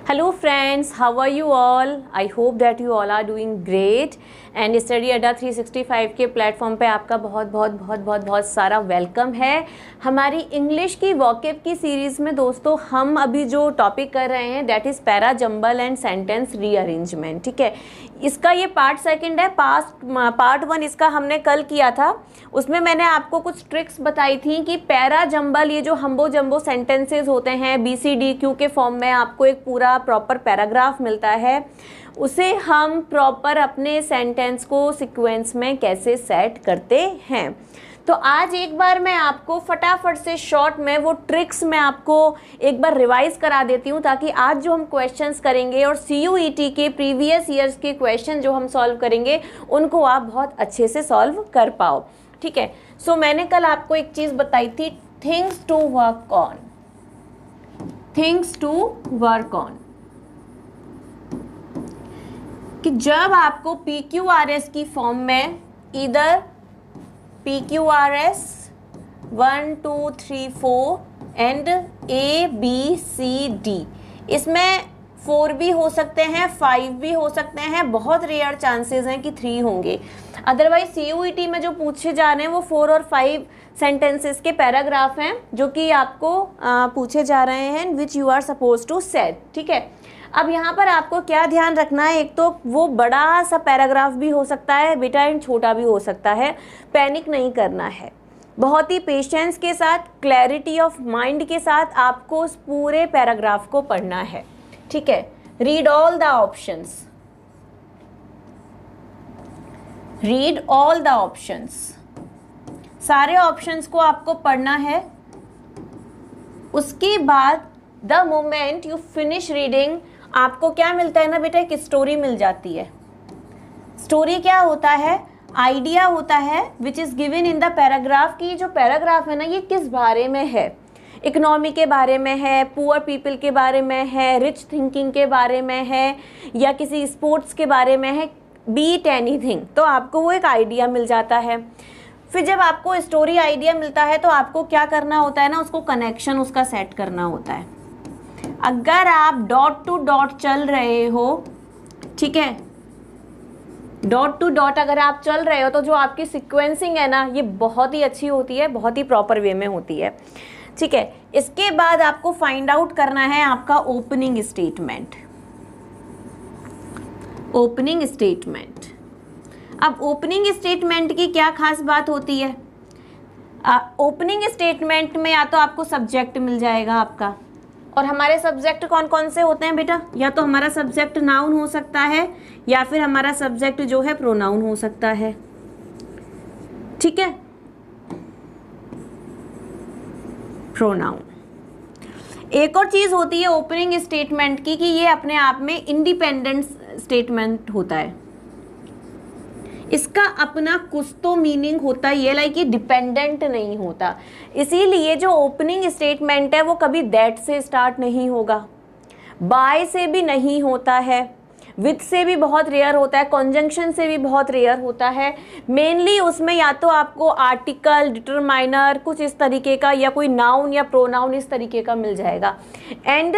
Hello friends, how are you all? I hope that you all are doing great and study अड्डा 365 के platform पे आपका बहुत सारा वेलकम है। हमारी इंग्लिश की वॉकेब की सीरीज़ में दोस्तों हम अभी जो टॉपिक कर रहे हैं that is para jumble and sentence rearrangement. ठीक है, इसका ये पार्ट सेकंड है। पार्ट वन इसका हमने कल किया था, उसमें मैंने आपको कुछ ट्रिक्स बताई थी कि पैरा जंबल ये जो हम्बो जंबो सेंटेंसेस होते हैं BCDQ के फॉर्म में आपको एक पूरा प्रॉपर पैराग्राफ मिलता है, उसे हम प्रॉपर अपने सेंटेंस को सीक्वेंस में कैसे सेट करते हैं। तो आज एक बार मैं आपको फटाफट से शॉर्ट में वो ट्रिक्स मैं आपको एक बार रिवाइज करा देती हूँ, ताकि आज जो हम क्वेश्चंस करेंगे और CUET के प्रीवियस ईयर्स के क्वेश्चन जो हम सॉल्व करेंगे उनको आप बहुत अच्छे से सॉल्व कर पाओ। ठीक है, सो मैंने कल आपको एक चीज़ बताई थी, things to work on. Things to work on कि जब आपको PQRS की फॉर्म में इधर PQRS 1 2 3 4 एंड ABCD, इसमें 4 भी हो सकते हैं, 5 भी हो सकते हैं, बहुत रेयर चांसेस हैं कि 3 होंगे। अदरवाइज CUET में जो पूछे जा रहे हैं वो 4 और 5 सेंटेंसेस के पैराग्राफ हैं जो कि आपको पूछे जा रहे हैं which you are suppose to set. ठीक है, अब यहाँ पर आपको क्या ध्यान रखना है, एक तो वो बड़ा सा पैराग्राफ भी हो सकता है बेटा एंड छोटा भी हो सकता है, पैनिक नहीं करना है। बहुत ही पेशेंस के साथ, क्लैरिटी ऑफ माइंड के साथ आपको उस पूरे पैराग्राफ को पढ़ना है। ठीक है, read all the options, read all the options, सारे ऑप्शंस को आपको पढ़ना है। उसके बाद the moment you finish reading आपको क्या मिलता है ना बेटा, एक स्टोरी मिल जाती है। स्टोरी क्या होता है, आइडिया होता है which is given in the paragraph की जो पैराग्राफ है ना ये किस बारे में है, इकोनॉमी के बारे में है, पुअर पीपल के बारे में है, रिच थिंकिंग के बारे में है, या किसी स्पोर्ट्स के बारे में है, बीट एनीथिंग। तो आपको वो एक आइडिया मिल जाता है। फिर जब आपको स्टोरी आइडिया मिलता है तो आपको क्या करना होता है ना, उसको कनेक्शन उसका सेट करना होता है। अगर आप डॉट टू डॉट चल रहे हो, ठीक है, डॉट टू डॉट अगर आप चल रहे हो तो जो आपकी सीक्वेंसिंग है ना ये बहुत ही अच्छी होती है, बहुत ही प्रॉपर वे में होती है। ठीक है, इसके बाद आपको फाइंड आउट करना है आपका ओपनिंग स्टेटमेंट। ओपनिंग स्टेटमेंट, अब ओपनिंग स्टेटमेंट की क्या खास बात होती है, ओपनिंग स्टेटमेंट में या तो आपको सब्जेक्ट मिल जाएगा आपका, और हमारे सब्जेक्ट कौन कौन से होते हैं बेटा, या तो हमारा सब्जेक्ट नाउन हो सकता है या फिर हमारा सब्जेक्ट जो है प्रोनाउन हो सकता है। ठीक है, प्रोनाउन। एक और चीज़ होती है ओपनिंग स्टेटमेंट की कि ये अपने आप में इंडिपेंडेंट स्टेटमेंट होता है, इसका अपना कुछ तो मीनिंग होता है, ये लाइक ये डिपेंडेंट नहीं होता। इसीलिए जो ओपनिंग स्टेटमेंट है वो कभी दैट से स्टार्ट नहीं होगा, बाय से भी नहीं होता है, विथ से भी बहुत रेयर होता है, कॉन्जंक्शन से भी बहुत रेयर होता है। मेनली उसमें या तो आपको आर्टिकल, डिटरमाइनर कुछ इस तरीके का, या कोई नाउन या प्रोनाउन इस तरीके का मिल जाएगा, एंड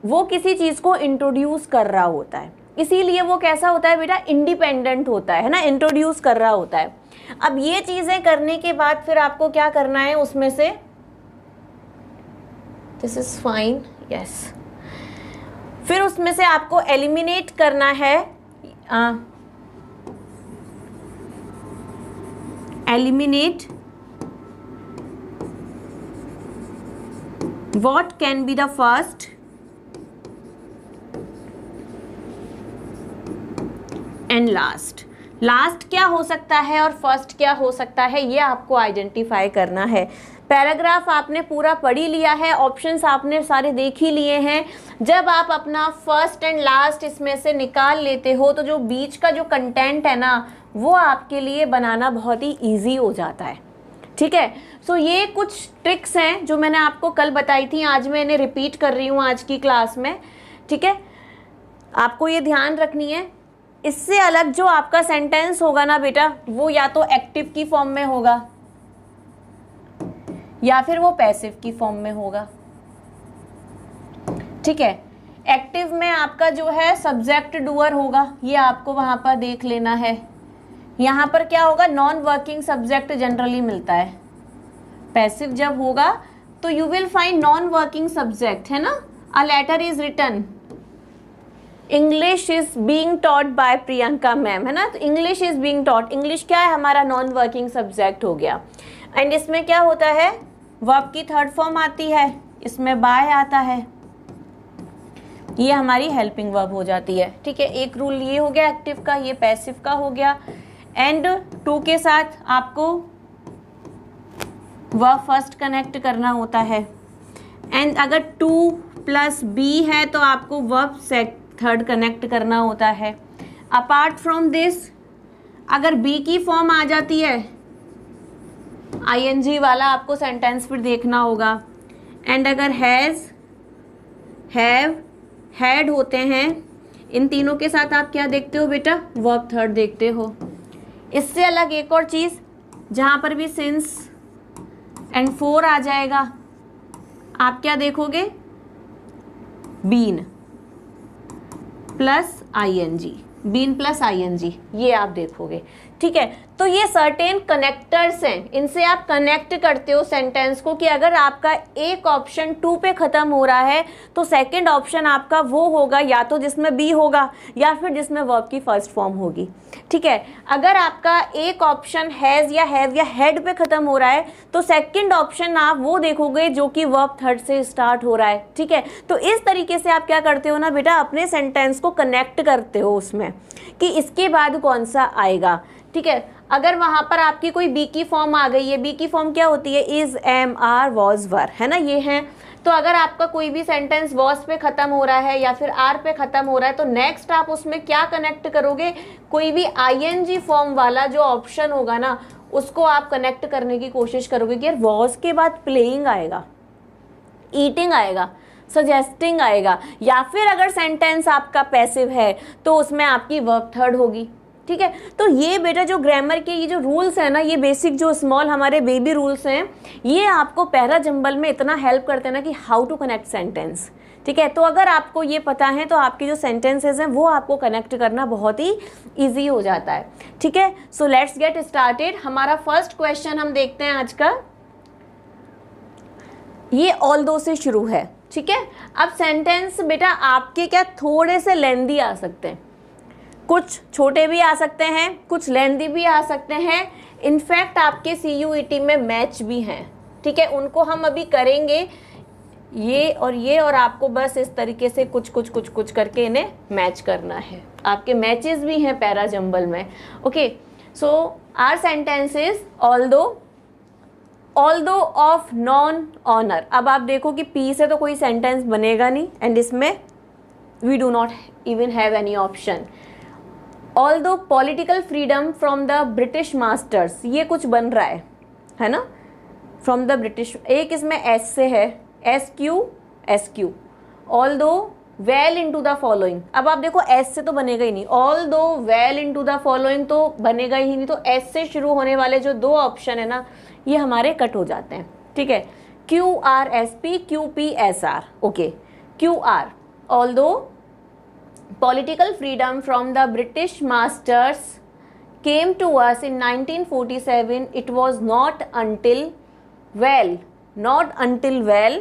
वो किसी चीज़ को इंट्रोड्यूस कर रहा होता है। इसीलिए वो कैसा होता है बेटा, इंडिपेंडेंट होता है ना, इंट्रोड्यूस कर रहा होता है। अब ये चीज़ें करने के बाद फिर आपको क्या करना है, उसमें से दिस इज फाइन, यस, फिर उसमें से आपको एलिमिनेट करना है, eliminate what can be the first and last. Last क्या हो सकता है और फर्स्ट क्या हो सकता है, ये आपको आइडेंटिफाई करना है। पैराग्राफ आपने पूरा पढ़ ही लिया है, ऑप्शंस आपने सारे देख ही लिए हैं। जब आप अपना फर्स्ट एंड लास्ट इसमें से निकाल लेते हो तो जो बीच का जो कंटेंट है ना वो आपके लिए बनाना बहुत ही ईजी हो जाता है। ठीक है, सो ये कुछ ट्रिक्स हैं जो मैंने आपको कल बताई थी, आज मैं इन्हें रिपीट कर रही हूँ आज की क्लास में। ठीक है, आपको ये ध्यान रखनी है। इससे अलग जो आपका सेंटेंस होगा ना बेटा वो या तो एक्टिव की फॉर्म में होगा या फिर वो पैसिव की फॉर्म में होगा। ठीक है, एक्टिव में आपका जो है सब्जेक्ट डूअर होगा, ये आपको वहां पर देख लेना है। यहाँ पर क्या होगा, नॉन वर्किंग सब्जेक्ट जनरली मिलता है। पैसिव जब होगा तो you will find non working subject, है ना। A letter is written, English is being taught by Priyanka ma'am, है ना। तो English is being taught, English क्या है, हमारा नॉन वर्किंग सब्जेक्ट हो गया। एंड इसमें क्या होता है, वर्ब की थर्ड फॉर्म आती है, इसमें बाय आता है, ये हमारी हेल्पिंग वर्ब हो जाती है। ठीक है, एक रूल ये हो गया एक्टिव का, ये पैसिव का हो गया। एंड टू के साथ आपको वर्ब फर्स्ट कनेक्ट करना होता है। एंड अगर टू प्लस बी है तो आपको वर्ब थर्ड कनेक्ट करना होता है। अपार्ट फ्रॉम दिस, अगर बी की फॉर्म आ जाती है आईएनजी वाला, आपको सेंटेंस फिर देखना होगा। एंड अगर हैज़, हैव, हैड होते हैं, इन तीनों के साथ आप क्या देखते हो बेटा, वर्ब थर्ड देखते हो। इससे अलग एक और चीज़, जहाँ पर भी सिंस एंड फोर आ जाएगा, आप क्या देखोगे, been plus ING, been plus ING, ये आप देखोगे। ठीक है, तो ये सर्टेन कनेक्टर्स हैं, इनसे आप कनेक्ट करते हो सेंटेंस को कि अगर आपका एक ऑप्शन टू पे ख़त्म हो रहा है तो सेकंड ऑप्शन आपका वो होगा या तो जिसमें बी होगा या फिर जिसमें वर्ब की फर्स्ट फॉर्म होगी। ठीक है, अगर आपका एक ऑप्शन हैज़ या हैव या हैड पे ख़त्म हो रहा है तो सेकंड ऑप्शन आप वो देखोगे जो कि वर्ब थर्ड से स्टार्ट हो रहा है। ठीक है, तो इस तरीके से आप क्या करते हो ना बेटा, अपने सेंटेंस को कनेक्ट करते हो उसमें कि इसके बाद कौन सा आएगा। ठीक है, अगर वहां पर आपकी कोई बी की फॉर्म आ गई है, बी की फॉर्म क्या होती है, इज, एम, आर, वॉज, वर, है ना, ये है। तो अगर आपका कोई भी सेंटेंस वॉज पे खत्म हो रहा है या फिर आर पे खत्म हो रहा है तो नेक्स्ट आप उसमें क्या कनेक्ट करोगे, कोई भी आईएनजी फॉर्म वाला जो ऑप्शन होगा ना उसको आप कनेक्ट करने की कोशिश करोगे कि यार वॉज के बाद प्लेइंग आएगा, ईटिंग आएगा, सजेस्टिंग आएगा, या फिर अगर सेंटेंस आपका पैसिव है तो उसमें आपकी वर्ब थर्ड होगी। ठीक है, तो ये बेटा जो ग्रामर के ये जो रूल्स हैं ना, ये बेसिक जो स्मॉल हमारे बेबी रूल्स हैं, ये आपको पैरा जंबल में इतना हेल्प करते हैं ना कि हाउ टू कनेक्ट सेंटेंस। ठीक है, तो अगर आपको ये पता है तो आपके जो सेंटेंसेस हैं वो आपको कनेक्ट करना बहुत ही ईजी हो जाता है। ठीक है, सो लेट्स गेट स्टार्टेड। हमारा फर्स्ट क्वेश्चन हम देखते हैं आज का, ये ऑल्दो से शुरू है। ठीक है, अब सेंटेंस बेटा आपके क्या थोड़े से लेंदी आ सकते हैं, कुछ छोटे भी आ सकते हैं, कुछ लेंदी भी आ सकते हैं, इनफैक्ट आपके CUET में मैच भी हैं। ठीक है, उनको हम अभी करेंगे, ये और आपको बस इस तरीके से कुछ करके इन्हें मैच करना है। आपके मैचेस भी हैं पैरा जंबल में। Okay, so our sentence is although of non honour. अब आप देखो कि पी से तो कोई सेंटेंस बनेगा नहीं एंड इसमें we do not even have any option. Although political freedom from the British masters, ये कुछ बन रहा है ना, फ्रॉम द ब्रिटिश, एक इसमें एस से है, SQ। Although well into the following, अब आप देखो एस से तो बनेगा ही नहीं, although well into the following तो बनेगा ही नहीं, तो एस से शुरू होने वाले जो दो ऑप्शन है ना ये हमारे कट हो जाते हैं। ठीक है, QRSP, QPSR। Okay, QR, although political freedom from the British masters came to us in 1947, it was not until well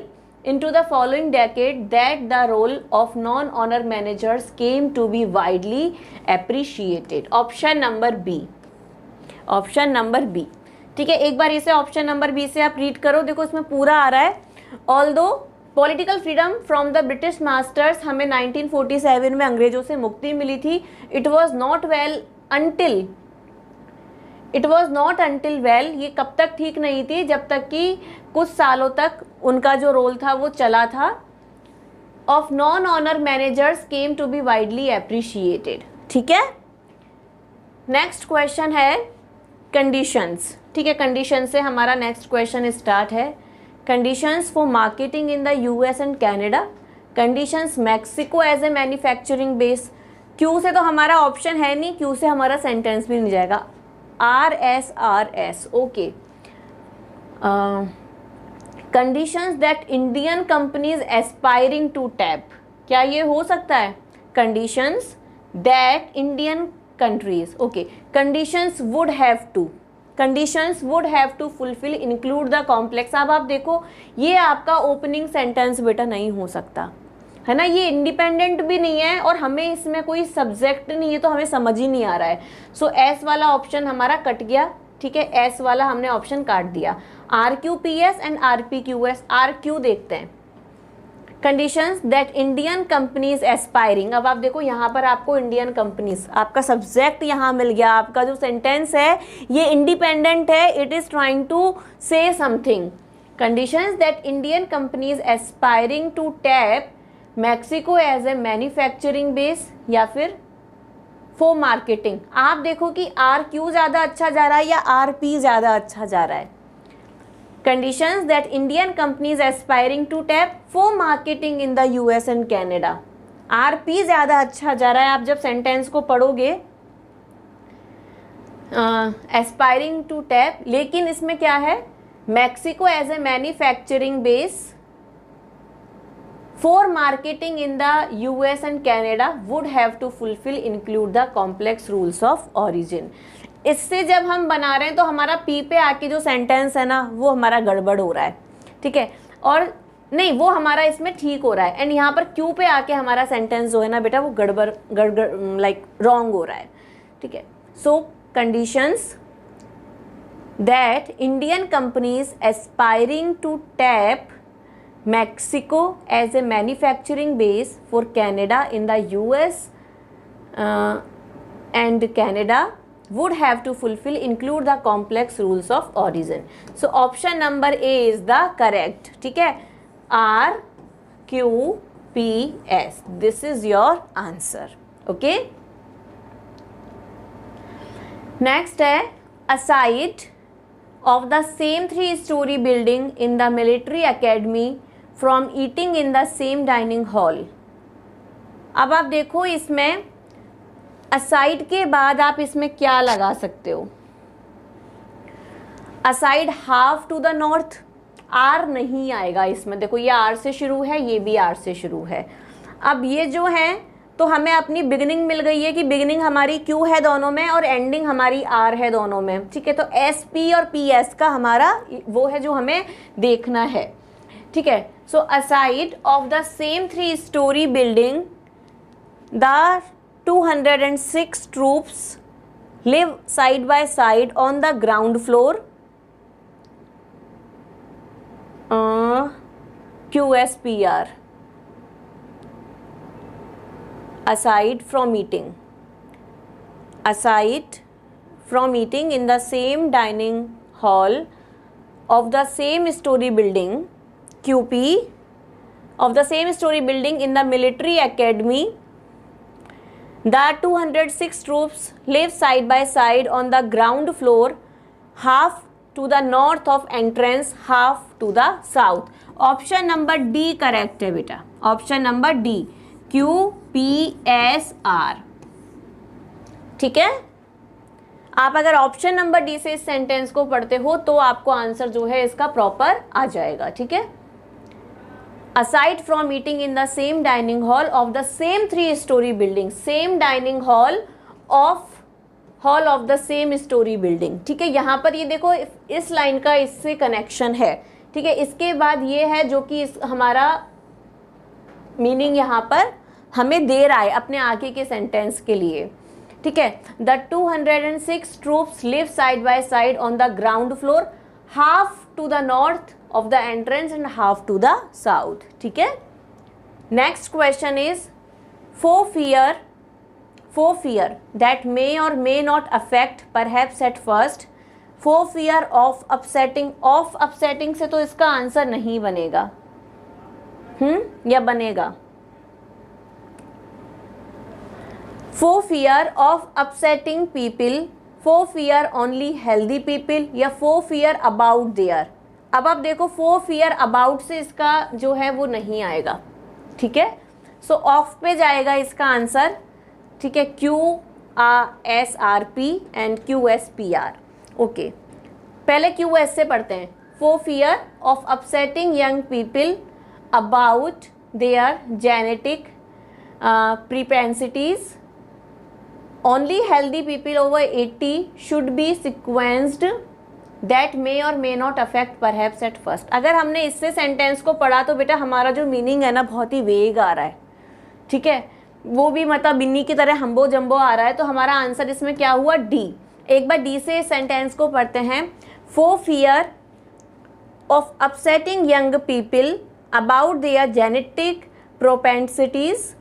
into the following decade that the role of non-honor managers came to be widely appreciated. Option number B, option number B। ठीक है, एक बार इसे option number B से आप read करो, देखो इसमें पूरा आ रहा है। Although political freedom from the British masters, हमें 1947 में अंग्रेजों से मुक्ति मिली थी। It was not until well, ये कब तक ठीक नहीं थी, जब तक कि कुछ सालों तक उनका जो रोल था वो चला था। Of non honour managers came to be widely appreciated. ठीक है, नेक्स्ट क्वेश्चन है कंडीशंस। ठीक है, कंडीशन से हमारा नेक्स्ट क्वेश्चन स्टार्ट है। Conditions for marketing in the US and Canada, conditions Mexico as a manufacturing base. Q से तो हमारा ऑप्शन है नहीं, क्यू से हमारा सेंटेंस भी नहीं जाएगा। RS। Okay, conditions that Indian companies aspiring to tap, क्या ये हो सकता है? Conditions that Indian countries, okay, conditions would have to fulfil include the complex. अब आप देखो, ये आपका ओपनिंग सेंटेंस बेटा नहीं हो सकता है ना, ये इंडिपेंडेंट भी नहीं है और हमें इसमें कोई सब्जेक्ट नहीं है, तो हमें समझ ही नहीं आ रहा है। सो एस वाला ऑप्शन हमारा कट गया, ठीक है, एस वाला हमने ऑप्शन काट दिया। RQPS एंड RPQS, RQ देखते हैं, conditions that Indian companies aspiring. अब आप देखो यहाँ पर आपको इंडियन कंपनीज, आपका सब्जेक्ट यहाँ मिल गया, आपका जो सेंटेंस है ये इंडिपेंडेंट है, it is trying to say something. Conditions that Indian companies aspiring to tap Mexico as a manufacturing base या फिर फॉर मार्केटिंग। आप देखो कि RQ ज़्यादा अच्छा जा रहा है या RP ज़्यादा अच्छा जा रहा है। Conditions that Indian companies aspiring to tap for marketing in the US and Canada, RP ज़्यादा अच्छा जा रहा है। आप जब सेंटेंस को पढ़ोगे एस्पायरिंग टू टैप, लेकिन इसमें क्या है, Mexico as a manufacturing base for marketing in the US and Canada would have to fulfill include the complex rules of origin। इससे जब हम बना रहे हैं तो हमारा P पे आके जो सेंटेंस है ना वो हमारा गड़बड़ हो रहा है, ठीक है, और नहीं वो हमारा इसमें ठीक हो रहा है, एंड यहाँ पर Q पे आके हमारा सेंटेंस जो है ना बेटा वो गड़बड़ लाइक रॉन्ग हो रहा है, ठीक है। So conditions that Indian companies aspiring to tap Mexico as a manufacturing base for Canada in the US and Canada would have to fulfill include the complex rules of origin। So option number A is the correct, ठीक है, RQPS, this is your answer, okay। Next है aside of the same 3-story building in the military academy from eating in the same dining hall। अब आप देखो इसमें aside के बाद आप इसमें क्या लगा सकते हो, aside half to the north, R नहीं आएगा इसमें, देखो ये R से शुरू है, ये भी R से शुरू है। अब ये जो है तो हमें अपनी बिगिनिंग मिल गई है कि बिगिनिंग हमारी Q है दोनों में और एंडिंग हमारी R है दोनों में, ठीक है, तो SP और PS का हमारा वो है जो हमें देखना है, ठीक है। So aside of the same 3-story building the 206 troops live side by side on the ground floor, QSPR, aside from eating in the same dining hall of the same story building, QP, of the same story building in the military academy, the 206 troops live side by side on the ground floor, half to the north of entrance, half to the south। Option number D correct है बेटा, option number D, QPSR, ठीक है। आप अगर option number D से इस sentence को पढ़ते हो तो आपको आंसर जो है इसका प्रॉपर आ जाएगा, ठीक है। Aside from eating in the same dining hall of the same 3-story building, same dining hall of the same story building, ठीक है। यहाँ पर ये देखो इस लाइन का इससे कनेक्शन है, ठीक है। इसके बाद ये है जो कि हमारा मीनिंग यहाँ पर हमें दे रहा है अपने आगे के सेंटेंस के लिए, ठीक है। The 206 troops live side by side on the ground floor, half to the north of the entrance and half to the south, ठीक है। Next question is for fear that may or may not affect perhaps at first, for fear of upsetting से तो इसका answer नहीं बनेगा, या बनेगा? for fear of upsetting people, for fear only healthy people, या for fear about their। अब आप देखो for fear about से इसका जो है वो नहीं आएगा, ठीक है। सो ऑफ पे जाएगा इसका आंसर, ठीक है, QSRP एंड QSPR, ओके। पहले QS से पढ़ते हैं, for fear of upsetting young people about their genetic propensities, only healthy people over 80 should be sequenced, that may or may not affect perhaps at first. अगर हमने इससे sentence को पढ़ा तो बेटा हमारा जो मीनिंग है ना बहुत ही वेग आ रहा है, ठीक है, वो भी मतलब बिन्नी की तरह हम्बो जम्बो आ रहा है। तो हमारा आंसर इसमें क्या हुआ, डी। एक बार डी से इस सेंटेंस को पढ़ते हैं। For fear of upsetting young people about their genetic propensities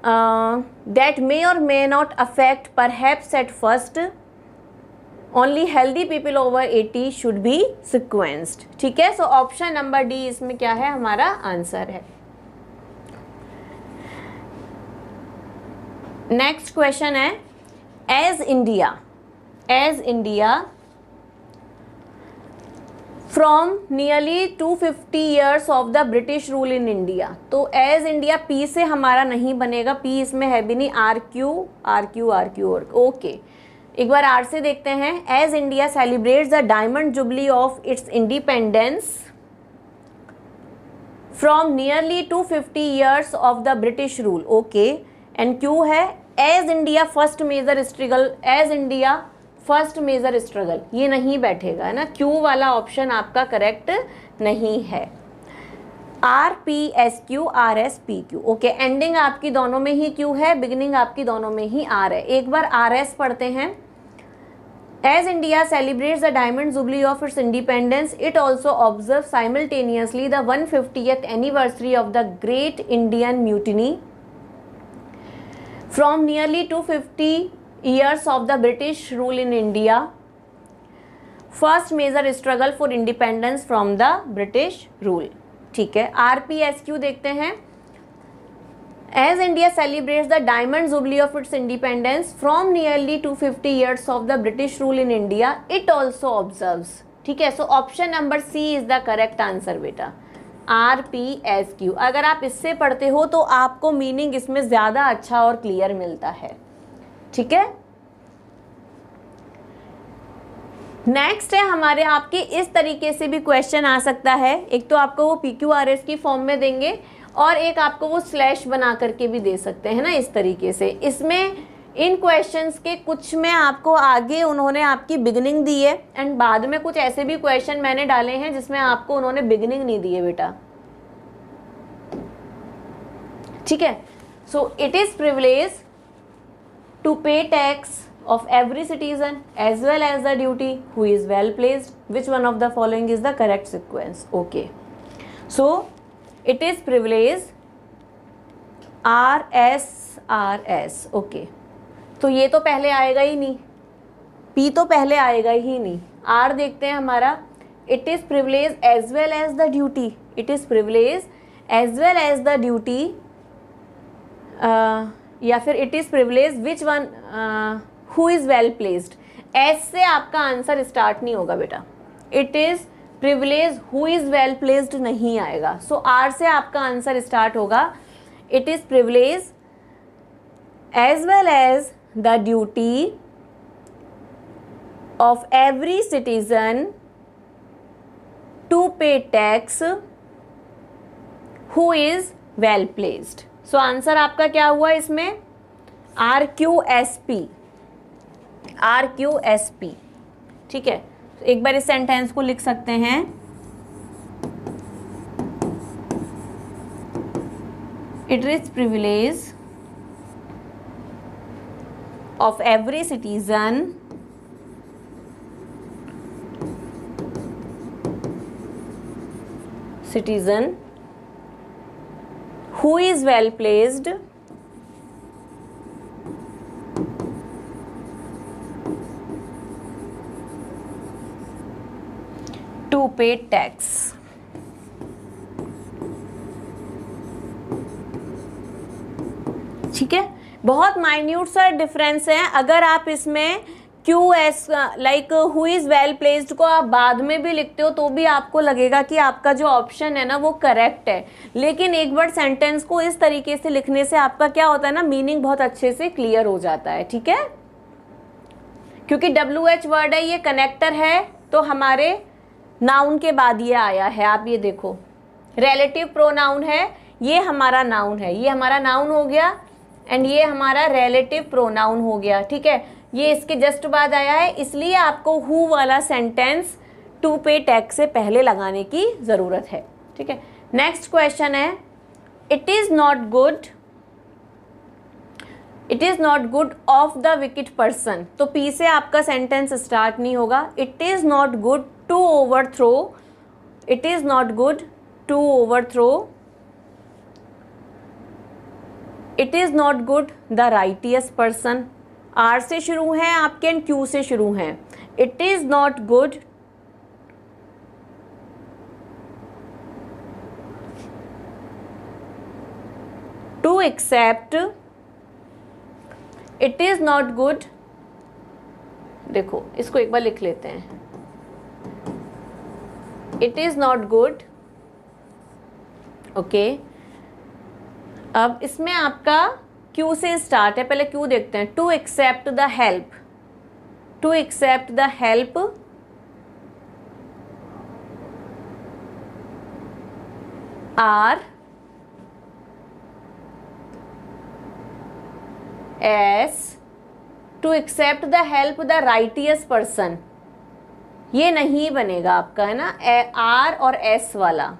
that may or may not affect perhaps at first, only healthy people over 80 should be sequenced. ठीक है, सो ऑप्शन नंबर डी इसमें क्या है, हमारा answer है। Next question है, as India from nearly 250 years of the British rule in India. तो as India P से हमारा नहीं बनेगा, पी इसमें है भी नहीं, आर क्यू ओके। एक बार आर से देखते हैं। As India celebrates the diamond jubilee of its independence from nearly 250 years of the British rule, okay. And Q है as India first major struggle, as India first major struggle, ये नहीं बैठेगा, है ना, क्यू वाला ऑप्शन आपका correct नहीं है। Are P S Q, R S P Q, okay. Ending आपकी दोनों में ही क्यू है, बिगिनिंग आपकी दोनों में ही आर है। एक बार आर एस पढ़ते हैं। As India celebrates the diamond jubilee of its independence, it also observe simultaneously the 150th anniversary of the great Indian mutiny from nearly 250 years of the British rule in India, first major struggle for independence from the British rule। ठीक है, RPSQ देखते हैं। As India celebrates the diamond jubilee of its independence from nearly 250 years of the British rule in India, it also observes। ठीक है, so option number C is the correct answer बेटा, RPSQ। अगर आप इससे पढ़ते हो तो आपको मीनिंग इसमें ज़्यादा अच्छा और क्लियर मिलता है। ठीक है, नेक्स्ट है हमारे आपके इस तरीके से भी क्वेश्चन आ सकता है। एक तो आपको वो PQRS की फॉर्म में देंगे और एक आपको वो स्लैश बना करके भी दे सकते हैं ना, इस तरीके से। इसमें इन क्वेश्चंस के कुछ में आपको आगे उन्होंने आपकी बिगिनिंग दी है एंड बाद में कुछ ऐसे भी क्वेश्चन मैंने डाले हैं जिसमें आपको उन्होंने बिगिनिंग नहीं दी है बेटा। ठीक है, so it is privilege to pay tax of every citizen as well as the duty who is well placed. Which one of the following is the correct sequence? Okay, so it is privilege RS। okay, तो ये तो पहले आएगा ही नहीं, P तो पहले आएगा ही नहीं। R देखते हैं हमारा, it is privilege as well as the duty, it is privilege as well as the duty, या फिर it is privilege which one who is well placed। S से आपका आंसर स्टार्ट नहीं होगा बेटा, it is privilege who is well placed नहीं आएगा। सो R से आपका आंसर स्टार्ट होगा, it is privilege as well as the duty of every citizen to pay tax who is well placed। So answer आपका क्या हुआ इसमें, RQSP। ठीक है, एक बार इस सेंटेंस को लिख सकते हैं। It is privilege of every citizen who is well placed to pay tax। ठीक है, बहुत माइन्यूट सा डिफरेंस है। अगर आप इसमें QS like who is well placed को आप बाद में भी लिखते हो तो भी आपको लगेगा कि आपका जो ऑप्शन है ना वो करेक्ट है, लेकिन एक बार सेंटेंस को इस तरीके से लिखने से आपका क्या होता है ना, मीनिंग बहुत अच्छे से क्लियर हो जाता है। ठीक है, क्योंकि WH वर्ड है, ये कनेक्टर है, तो हमारे नाउन के बाद ये आया है। आप ये देखो, रिलेटिव प्रोनाउन है, ये हमारा नाउन है, ये हमारा नाउन हो गया एंड ये हमारा रिलेटिव प्रोनाउन हो गया, ठीक है। ये इसके जस्ट बाद आया है, इसलिए आपको हु वाला सेंटेंस टू पे टैग से पहले लगाने की ज़रूरत है, ठीक है। नेक्स्ट क्वेश्चन है, it is not good, it is not good of the wicked person. तो पी से आपका सेंटेंस स्टार्ट नहीं होगा। It is not good to overthrow, it is not good to overthrow, it is not good the righteous person. R से शुरू हैं आपके and Q से शुरू हैं। It is not good to accept, it is not good, देखो इसको एक बार लिख लेते हैं, it is not good, okay. अब इसमें आपका क्यू से स्टार्ट है, पहले क्यू देखते हैं। To accept the help, to accept the help R S, to accept the help the righteous person, ये नहीं बनेगा आपका, है ना, आर और एस वाला,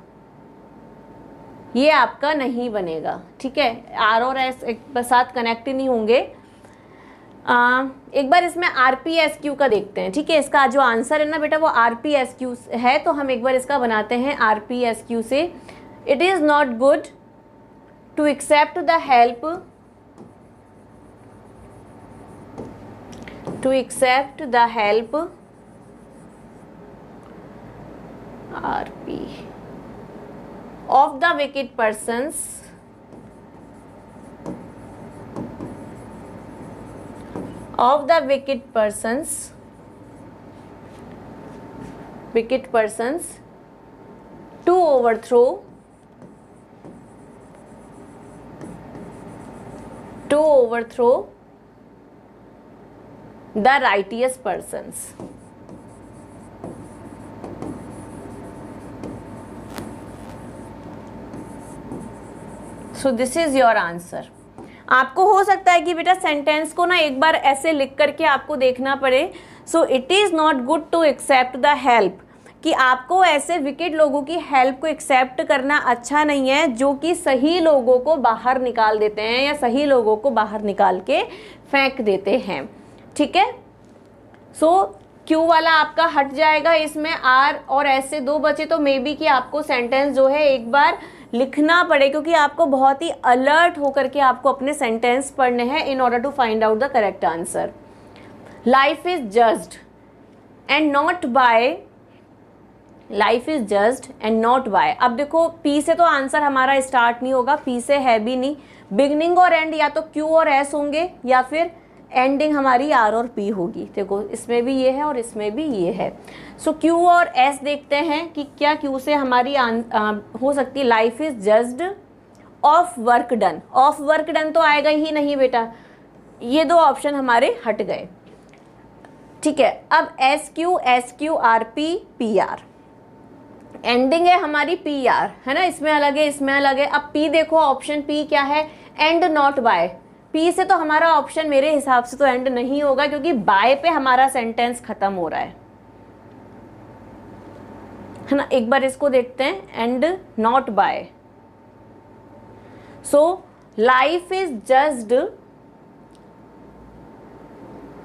ये आपका नहीं बनेगा, ठीक है। आर और एस एक साथ कनेक्ट ही नहीं होंगे। एक बार इसमें आर पी एस क्यू का देखते हैं, ठीक है। इसका जो आंसर है ना बेटा वो आर पी एस क्यू है, तो हम एक बार इसका बनाते हैं आर पी एस क्यू से। It is not good to accept the help, to accept the help RP of the wicked persons, of the wicked persons, wicked persons to overthrow, to overthrow the righteous persons. So this is your answer. आपको हो सकता है कि बेटा sentence को ना एक बार ऐसे लिख करके आपको देखना पड़े। So it is not good to accept the help, कि आपको ऐसे विकेट लोगों की हेल्प को एक्सेप्ट करना अच्छा नहीं है, जो कि सही लोगों को बाहर निकाल देते हैं या सही लोगों को बाहर निकाल के फेंक देते हैं, ठीक है। सो क्यू वाला आपका हट जाएगा, इसमें आर और एस से दो बचे, तो मे बी कि आपको सेंटेंस जो है एक बार लिखना पड़े, क्योंकि आपको बहुत ही अलर्ट होकर के आपको अपने सेंटेंस पढ़ने हैं in order to find out the correct answer. Life is judged and not by, life is judged and not by. अब देखो पी से तो आंसर हमारा स्टार्ट नहीं होगा, पी से है भी नहीं। बिगनिंग और एंड या तो क्यू और एस होंगे या फिर एंडिंग हमारी आर और पी होगी। देखो इसमें भी ये है और इसमें भी ये है। सो क्यू और एस देखते हैं कि क्या क्यू से हमारी हो सकती है। Life is judged of work done, of work done तो आएगा ही नहीं बेटा, ये दो ऑप्शन हमारे हट गए, ठीक है। अब S Q R P P R, ending है हमारी पी आर, है ना, इसमें अलग है इसमें अलग है। अब पी देखो, ऑप्शन पी क्या है, एंड नॉट बाय। पी से तो हमारा ऑप्शन मेरे हिसाब से तो एंड नहीं होगा, क्योंकि बाय पे हमारा सेंटेंस खत्म हो रहा है ना। एक बार इसको देखते हैं, and not by. So life is judged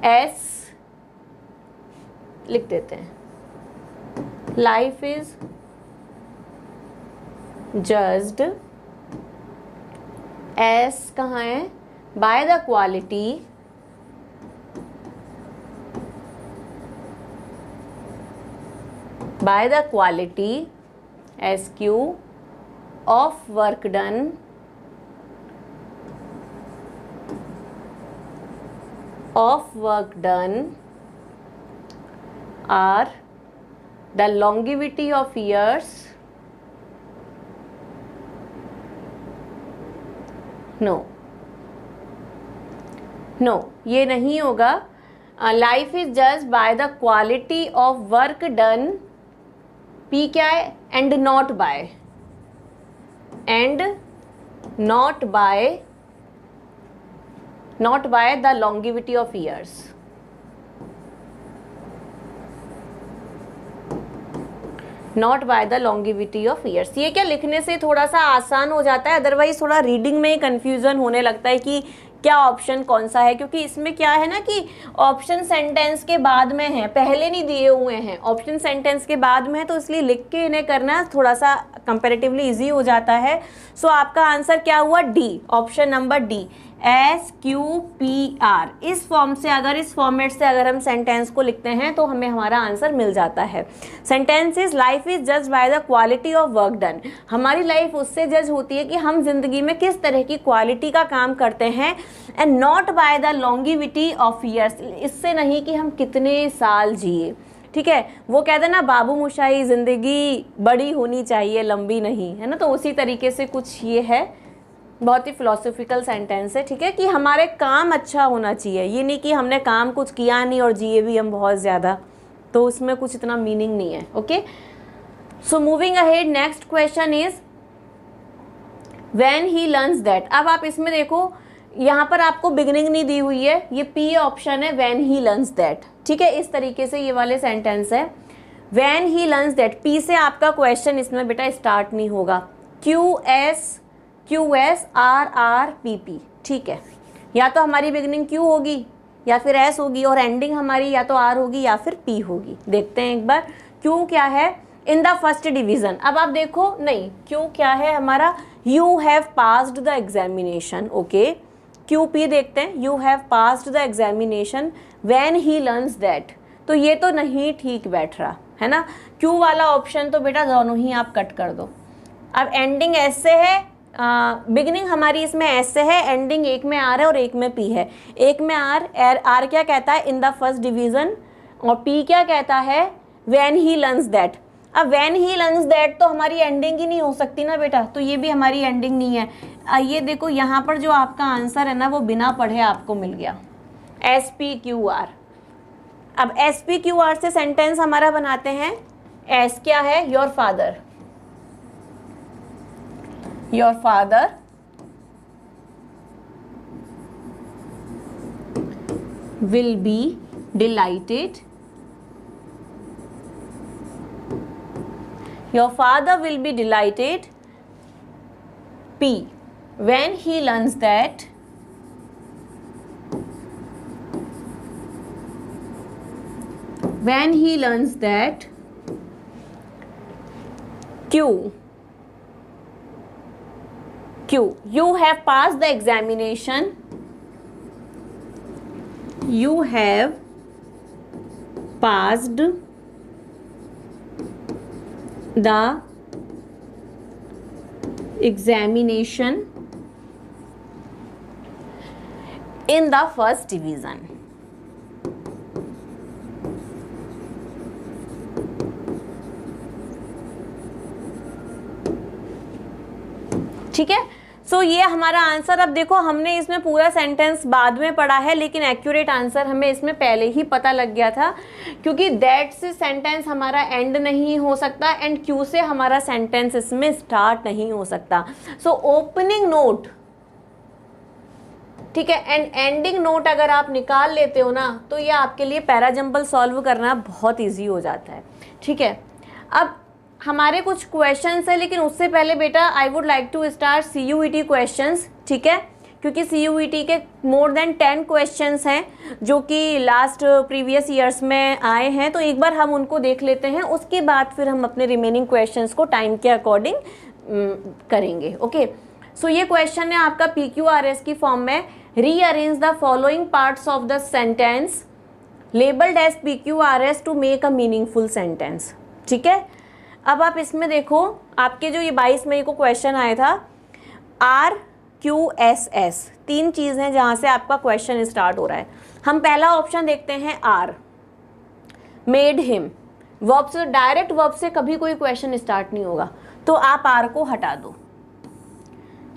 S, लिख देते हैं, लाइफ इज जज्ड एस, कहाँ है, by the quality SQ of work done are the longevity of years, no ये नहीं होगा। Life is judged by the quality of work done, P क्या है, and not by, and not by the longevity of years. Not by the longevity of years. ये क्या लिखने से थोड़ा सा आसान हो जाता है, अदरवाइज थोड़ा रीडिंग में ही कन्फ्यूजन होने लगता है कि क्या ऑप्शन कौन सा है, क्योंकि इसमें क्या है ना कि ऑप्शन सेंटेंस के बाद में है, पहले नहीं दिए हुए हैं, ऑप्शन सेंटेंस के बाद में है, तो इसलिए लिख के इन्हें करना थोड़ा सा कंपैरेटिवली इजी हो जाता है। सो आपका आंसर क्या हुआ? D, option number D, SQPR। इस फॉर्म से, अगर इस फॉर्मेट से अगर हम सेंटेंस को लिखते हैं तो हमें हमारा आंसर मिल जाता है। सेंटेंस इज लाइफ इज जज bye the quality of work done. हमारी लाइफ उससे जज होती है कि हम जिंदगी में किस तरह की क्वालिटी का काम करते हैं, and not by the longevity of years, इससे नहीं कि हम कितने साल जिए। ठीक है, वो कहते हैं ना बाबू मोशाई, जिंदगी बड़ी होनी चाहिए, लंबी नहीं, है ना। तो उसी तरीके से कुछ ये है, बहुत ही फिलोसॉफिकल सेंटेंस है। ठीक है, कि हमारे काम अच्छा होना चाहिए, ये नहीं कि हमने काम कुछ किया नहीं और जिए भी हम बहुत ज़्यादा, तो उसमें कुछ इतना मीनिंग नहीं है। Okay, so moving ahead, next question is when he learns that. अब आप इसमें देखो, यहाँ पर आपको बिगिनिंग नहीं दी हुई है, ये पी ऑप्शन है, व्हेन ही लर्न्स दैट। ठीक है, इस तरीके से ये वाले सेंटेंस है, when he learns that. P से आपका क्वेश्चन इसमें बेटा स्टार्ट नहीं होगा। QSRRPP, ठीक है, या तो हमारी बिगिनिंग Q होगी या फिर S होगी, और एंडिंग हमारी या तो R होगी या फिर P होगी। देखते हैं एक बार, Q क्या है? In the first division. अब आप देखो, नहीं, Q क्या है हमारा? You have passed the examination. Okay, QP देखते हैं, you have passed the examination when he learns that. तो ये तो नहीं ठीक बैठ रहा है ना, Q वाला ऑप्शन तो बेटा दोनों ही आप कट कर दो। अब एंडिंग S से है, बिगिनिंग हमारी इसमें S से है, एंडिंग एक में R है और एक में P है। एक में R क्या कहता है? इन द फर्स्ट डिवीजन, और P क्या कहता है? When he learns that. अब व्हेन ही लर्न्स दैट तो हमारी एंडिंग ही नहीं हो सकती ना बेटा, तो ये भी हमारी एंडिंग नहीं है। ये देखो यहाँ पर जो आपका आंसर है ना, वो बिना पढ़े आपको मिल गया, SPQR। अब SPQR से सेंटेंस हमारा बनाते हैं। S क्या है? Your father. Your father will be delighted. Your father will be delighted. P, when he learns that Q, you have passed the examination. You have passed the examination in the first division. ठीक है, सो ये हमारा answer. अब देखो, हमने इसमें पूरा sentence बाद में पढ़ा है, लेकिन एक्यूरेट आंसर हमें इसमें पहले ही पता लग गया था, क्योंकि दैट से सेंटेंस हमारा एंड नहीं हो सकता, एंड क्यू से हमारा सेंटेंस इसमें स्टार्ट नहीं हो सकता। सो ओपनिंग नोट, ठीक है, एंड एंडिंग नोट अगर आप निकाल लेते हो ना, तो ये आपके लिए पैराजंबल सॉल्व करना बहुत ईजी हो जाता है। ठीक है, अब हमारे कुछ क्वेश्चंस है, लेकिन उससे पहले बेटा I would like to start CUET questions. ठीक है, क्योंकि CUET के मोर देन 10 क्वेश्चंस हैं जो कि लास्ट प्रीवियस ईयर्स में आए हैं, तो एक बार हम उनको देख लेते हैं, उसके बाद फिर हम अपने रिमेनिंग क्वेश्चंस को टाइम के अकॉर्डिंग करेंगे। ओके, सो ये क्वेश्चन है आपका PQRS की फॉर्म में। Rearrange the following parts of the sentence labelled as PQRS to make a meaningful sentence. ठीक है, अब आप इसमें देखो, आपके जो ये 22 मई को क्वेश्चन आया था, RQSS, 3 चीज़ हैं जहाँ से आपका क्वेश्चन स्टार्ट हो रहा है। हम पहला ऑप्शन देखते हैं, R, मेड हिम। वर्ब से, डायरेक्ट वर्ब से कभी कोई क्वेश्चन स्टार्ट नहीं होगा, तो आप R को हटा दो।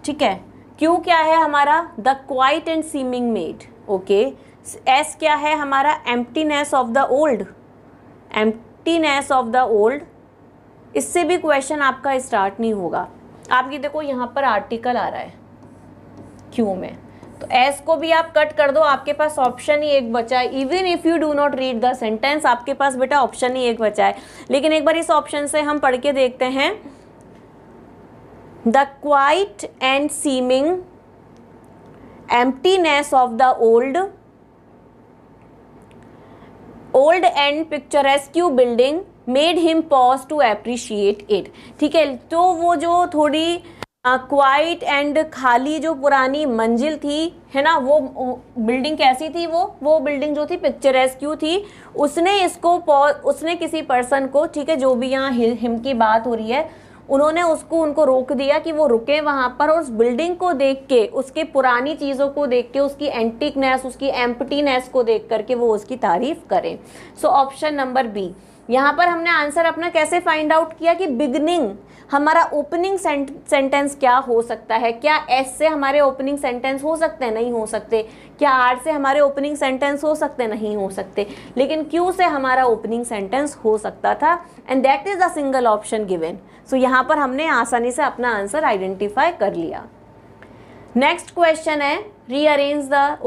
ठीक है, Q क्या है हमारा? The quite and seeming made. Okay, S क्या है हमारा? Emptiness of the old, emptiness of the old, इससे भी क्वेश्चन आपका स्टार्ट नहीं होगा। आपकी देखो यहाँ पर आर्टिकल आ रहा है क्यू में, तो एस को भी आप कट कर दो, आपके पास ऑप्शन ही एक बचा है। Even if you do not read the sentence, आपके पास बेटा ऑप्शन ही एक बचा है। लेकिन एक बार इस ऑप्शन से हम पढ़ के देखते हैं। The quite and seeming emptiness of the old and picturesque building made him pause to appreciate it. ठीक है, तो वो जो थोड़ी क्वाइट एंड खाली जो पुरानी मंजिल थी, है ना, वो बिल्डिंग कैसी थी, वो बिल्डिंग जो थी पिक्चरेस्क थी। उसने किसी पर्सन को, ठीक है, जो भी यहाँ हिम की बात हो रही है, उन्होंने उनको रोक दिया कि वो रुके वहां पर, और उस बिल्डिंग को देख के, उसके पुरानी चीजों को देख के, उसकी एंटिकनेस, उसकी एम्प्टीनेस को देख करके वो उसकी तारीफ करें। So option number B. यहाँ पर हमने आंसर अपना कैसे फाइंड आउट किया कि बिगनिंग हमारा ओपनिंग सेंटेंस क्या हो सकता है। क्या एस से हमारे ओपनिंग सेंटेंस हो सकते हैं? नहीं हो सकते। क्या आर से हमारे ओपनिंग सेंटेंस हो सकते हैं? नहीं हो सकते। लेकिन क्यू से हमारा ओपनिंग सेंटेंस हो सकता था, and that is the single option given. So यहाँ पर हमने आसानी से अपना आंसर आइडेंटिफाई कर लिया। नेक्स्ट क्वेश्चन है rearrange the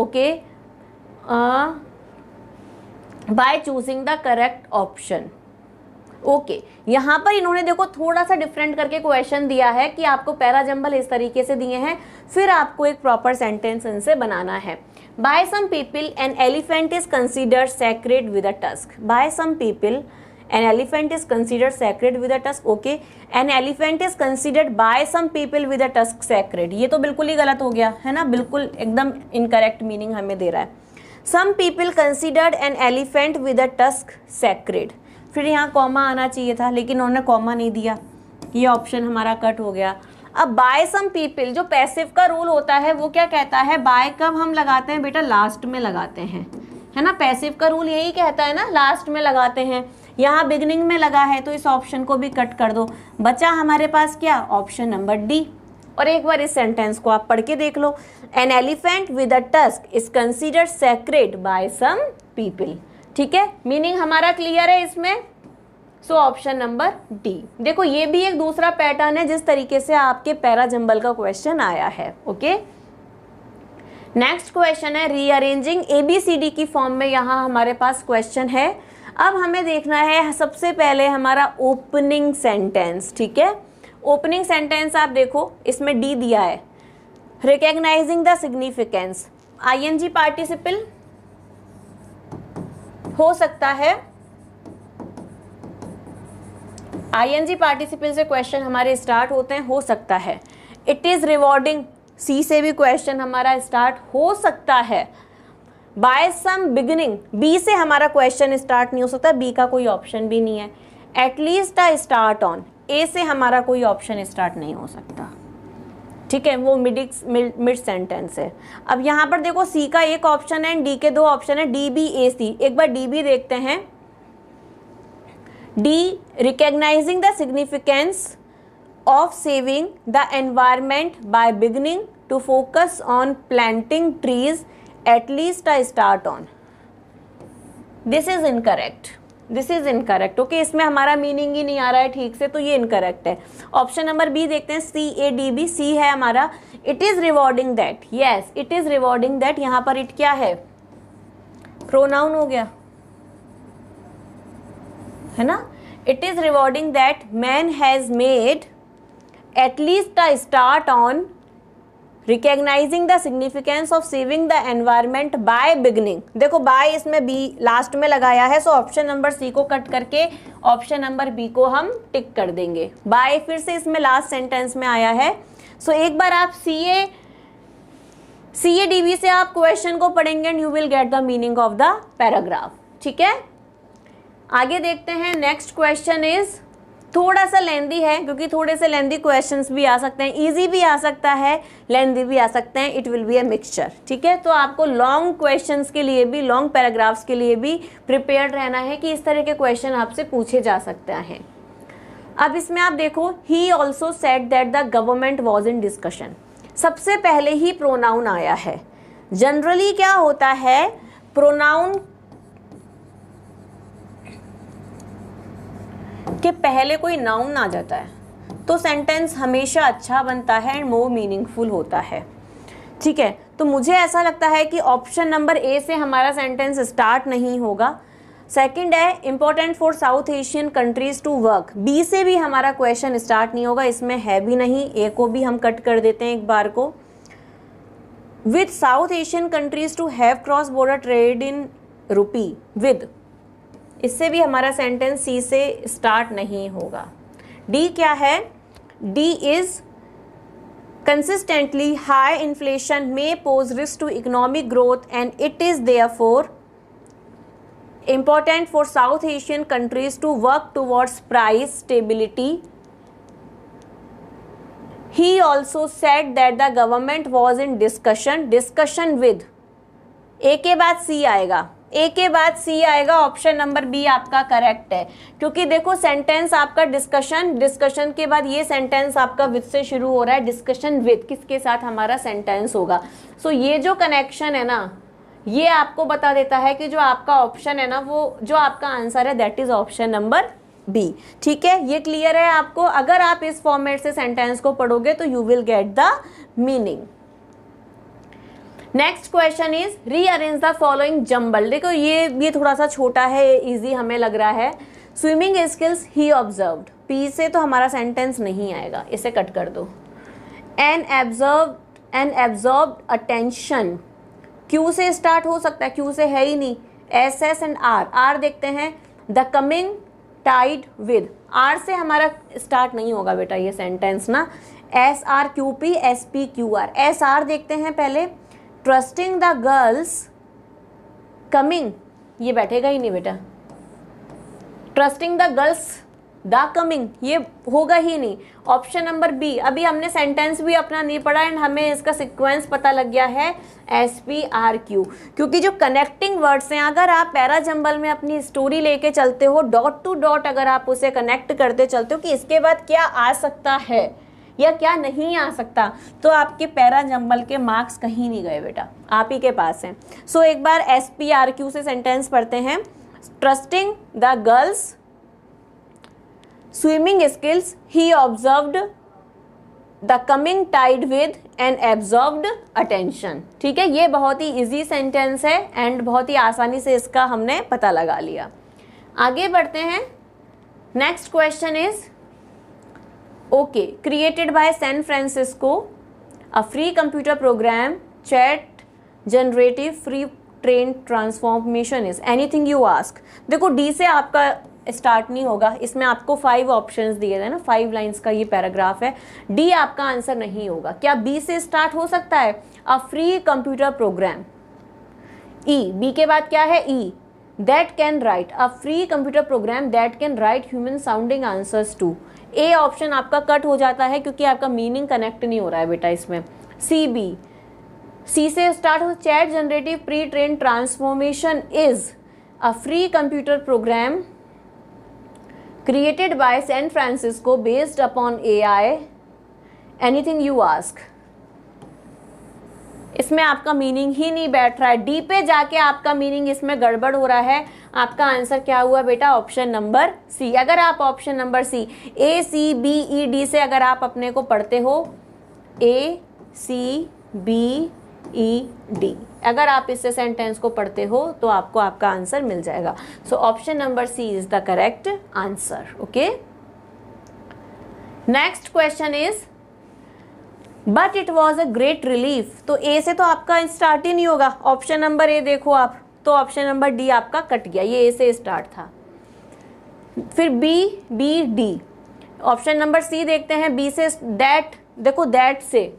by choosing the correct option. Okay, यहाँ पर इन्होंने देखो थोड़ा सा डिफरेंट करके क्वेश्चन दिया है कि आपको पैराजंबल इस तरीके से दिए हैं, फिर आपको एक प्रॉपर सेंटेंस इनसे बनाना है। By some people an elephant is considered sacred with a tusk. By some people an elephant is considered sacred with a tusk. Okay, an elephant is considered by some people with a tusk sacred, ये तो बिल्कुल ही गलत हो गया है ना, बिल्कुल एकदम इनकरेक्ट मीनिंग हमें दे रहा है। Some people considered an elephant with a tusk sacred, फिर यहाँ कॉमा आना चाहिए था, लेकिन उन्होंने कॉमा नहीं दिया, ये ऑप्शन हमारा कट हो गया। अब बाय सम पीपल, जो पैसिव का रूल होता है वो क्या कहता है, बाय कब हम लगाते हैं बेटा, लास्ट में लगाते हैं, है ना, पैसिव का रूल यही कहता है ना, लास्ट में लगाते हैं। यहाँ बिगनिंग में लगा है, तो इस ऑप्शन को भी कट कर दो। बचा हमारे पास क्या, ऑप्शन नंबर डी। और एक बार इस सेंटेंस को आप पढ़ के देख लो। An elephant with a tusk is considered sacred by some people. ठीक है, मीनिंग हमारा क्लियर है इसमें। So option number D. देखो ये भी एक दूसरा पैटर्न है जिस तरीके से आपके पैराजंबल का क्वेश्चन आया है। ओके, नेक्स्ट क्वेश्चन है रीअरेंजिंग ABCD की फॉर्म में। यहाँ हमारे पास क्वेश्चन है, अब हमें देखना है सबसे पहले हमारा ओपनिंग सेंटेंस। ठीक है, ओपनिंग सेंटेंस आप देखो, इसमें डी दिया है, recognising the significance. ING participle हो सकता है, ING पार्टिसिपल से क्वेश्चन हमारे स्टार्ट होते हैं, हो सकता है। इट इज रिवॉर्डिंग, सी से भी क्वेश्चन हमारा स्टार्ट हो सकता है। बाय सम बिगिनिंग, बी से हमारा क्वेश्चन स्टार्ट नहीं हो सकता, बी का कोई ऑप्शन भी नहीं है। एटलीस्ट अ स्टार्ट ऑन, ए से हमारा कोई ऑप्शन स्टार्ट नहीं हो सकता। ठीक है, वो मिड सेंटेंस है। अब यहाँ पर देखो सी का एक ऑप्शन है, डी के दो ऑप्शन है, डी बी ए सी। एक बार डी बी देखते हैं। D, recognising the significance of saving the environment by beginning to focus on planting trees at least a start on. This is incorrect. This is incorrect. Okay, इसमें हमारा meaning ही नहीं आ रहा है ठीक से, तो ये इनकरेक्ट है। ऑप्शन नंबर बी देखते हैं, CADB। सी है हमारा, it is rewarding that. Yes, it is rewarding that. यहाँ पर इट क्या है, प्रोनाउन हो गया है ना। It is rewarding that man has made at least a start on recognizing the significance of saving the environment by beginning। देखो by इसमें बी लास्ट में लगाया है, सो ऑप्शन नंबर सी को कट करके ऑप्शन नंबर बी को हम टिक कर देंगे। by फिर से इसमें लास्ट सेंटेंस में आया है। सो एक बार आप CADB से आप क्वेश्चन को पढ़ेंगे and you will get the meaning of the paragraph. ठीक है, आगे देखते हैं। नेक्स्ट क्वेश्चन इज थोड़ा सा लेंदी है, क्योंकि थोड़े से लेंदी क्वेश्चंस भी आ सकते हैं, इजी भी आ सकता है, लेंदी भी आ सकते हैं। It will be a mixture. ठीक है, तो आपको लॉन्ग क्वेश्चंस के लिए भी, लॉन्ग पैराग्राफ्स के लिए भी प्रिपेयर्ड रहना है कि इस तरह के क्वेश्चन आपसे पूछे जा सकते हैं। अब इसमें आप देखो, he also said that the government was in discussion. सबसे पहले ही प्रोनाउन आया है। जनरली क्या होता है, प्रोनाउन के पहले कोई नाउन आ जाता है, तो सेंटेंस हमेशा अच्छा बनता है एंड मोर मीनिंगफुल होता है। ठीक है, तो मुझे ऐसा लगता है कि ऑप्शन नंबर ए से हमारा सेंटेंस स्टार्ट नहीं होगा। सेकंड है important for South Asian countries to work, B से भी हमारा क्वेश्चन स्टार्ट नहीं होगा, इसमें है भी नहीं, ए को भी हम कट कर देते हैं एक बार को। With South Asian countries to have cross border trade in rupee with, इससे भी हमारा सेंटेंस सी से स्टार्ट नहीं होगा। डी क्या है, D is consistently high inflation may pose risk to economic growth and it is therefore important for South Asian countries to work towards price stability. He also said that the government was in discussion with, ए के बाद सी आएगा, ए के बाद सी आएगा, option number B आपका correct है। क्योंकि देखो सेंटेंस आपका डिस्कशन के बाद ये सेंटेंस आपका विद से शुरू हो रहा है, डिस्कशन विद किसके साथ हमारा सेंटेंस होगा। सो ये जो कनेक्शन है ना, ये आपको बता देता है कि जो आपका ऑप्शन है ना, वो जो आपका आंसर है that is option number B. ठीक है, ये क्लियर है आपको। अगर आप इस फॉर्मेट से सेंटेंस को पढ़ोगे तो you will get the meaning. Next question is rearrange the following jumble. देखो ये थोड़ा सा छोटा है, इजी हमें लग रहा है। Swimming skills he observed, P से तो हमारा सेंटेंस नहीं आएगा, इसे कट कर दो। एन एब्जॉर्ब्ड अटेंशन, क्यू से स्टार्ट हो सकता है, क्यू से है ही नहीं। एस एस एंड आर देखते हैं। The coming tide with, R से हमारा स्टार्ट नहीं होगा बेटा ये सेंटेंस ना। S R Q P, S P Q R. S R देखते हैं पहले। ट्रस्टिंग द गर्ल्स कमिंग, ये बैठेगा ही नहीं बेटा। Trusting the girls the coming, ये होगा ही नहीं। ऑप्शन नंबर बी, अभी हमने सेंटेंस भी अपना नहीं पढ़ा एंड हमें इसका सीक्वेंस पता लग गया है एस पी आर क्यू। क्योंकि जो कनेक्टिंग वर्ड्स हैं, अगर आप पैरा जंबल में अपनी स्टोरी लेके चलते हो, डॉट टू डॉट अगर आप उसे कनेक्ट करते चलते हो कि इसके बाद क्या आ सकता है या क्या नहीं आ सकता, तो आपके पैरा जंबल के मार्क्स कहीं नहीं गए बेटा, आप ही के पास हैं। सो एक बार एस पी आर क्यू से सेंटेंस पढ़ते हैं। Trusting the girls swimming skills he observed the coming tide with an absorbed attention. ठीक है, ये बहुत ही इजी सेंटेंस है एंड बहुत ही आसानी से इसका हमने पता लगा लिया। आगे बढ़ते हैं। Next question is okay, created by San Francisco a free computer program chat generative free train transformation is anything you ask. देखो डी से आपका स्टार्ट नहीं होगा, इसमें आपको 5 ऑप्शंस दिए थे ना, 5 लाइंस का ये पैराग्राफ है। डी आपका आंसर नहीं होगा। क्या बी से स्टार्ट हो सकता है? A free computer program. E, B के बाद क्या है? E, that can write a free computer program that can write human sounding answers to. A option आपका कट हो जाता है क्योंकि आपका मीनिंग कनेक्ट नहीं हो रहा है बेटा इसमें। सी, बी, सी से स्टार्ट हो chat generative pre train transformation is a free computer programme created by San Francisco based upon AI, anything you ask। इसमें आपका मीनिंग ही नहीं बैठ रहा है। डी पे जाके आपका मीनिंग इसमें गड़बड़ हो रहा है। आपका आंसर क्या हुआ बेटा? Option number C. अगर आप option number C, A C B E D से अगर आप अपने को पढ़ते हो, ए सी बी ई डी, अगर आप इससे सेंटेंस को पढ़ते हो तो आपको आपका आंसर मिल जाएगा। So option number C is the correct answer. Okay, next question is but it was a great relief. तो ए से तो आपका स्टार्ट ही नहीं होगा। ऑप्शन नंबर ए देखो आप, तो ऑप्शन नंबर डी आपका कट गया, ये ए से स्टार्ट था। फिर B, B, D. Option number C देखते हैं, बी से दैट, देखो दैट से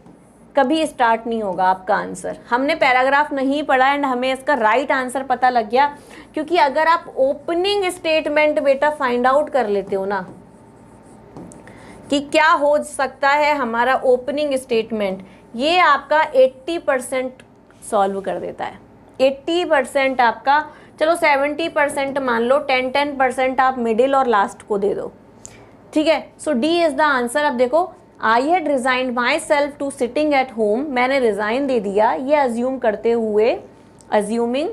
कभी स्टार्ट नहीं होगा आपका आंसर। हमने पैराग्राफ नहीं पढ़ा एंड हमें इसका राइट आंसर पता लग गया, क्योंकि अगर आप ओपनिंग स्टेटमेंट बेटा फाइंड आउट कर लेते हो ना कि क्या हो सकता है हमारा ओपनिंग स्टेटमेंट, ये आपका 80% सॉल्व कर देता है। 80% आपका, चलो 70% मान लो, 10% आप मिडिल और लास्ट को दे दो। ठीक है, so D is the answer. अब देखो, I had resigned myself to sitting at home, मैंने रिजाइन दे दिया, ये अज्यूम करते हुए, assuming